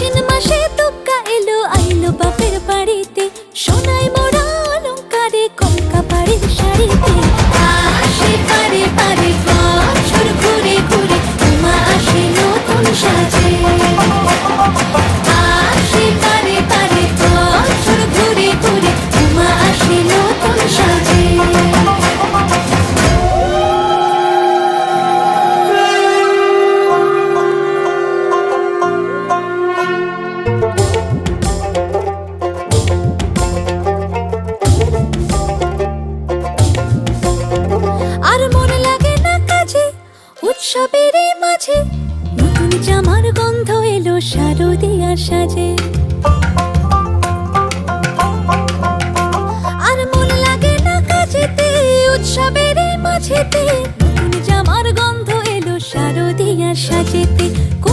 আশ্বিন মাসে দুগ্গা এলো আইলো বাপের বাড়িতে, সোনায় মোড়া অলংকারে কলকা বাড়ির শাড়িতে। আসে পারে পারে বছর ঘুরে ঘুরে, উমা আসে নতুন সাজে। আসে পারে পারে বছর ঘুরে ঘুরে, উমা আসে নতুন সাজে। আর মন লাগে না কাজে উৎসবের মাঝে, নতুন জামার গন্ধ এলো শারদিয়ার সাজে। আর মন লাগে না কাজেতে উৎসবের মাঝেতে,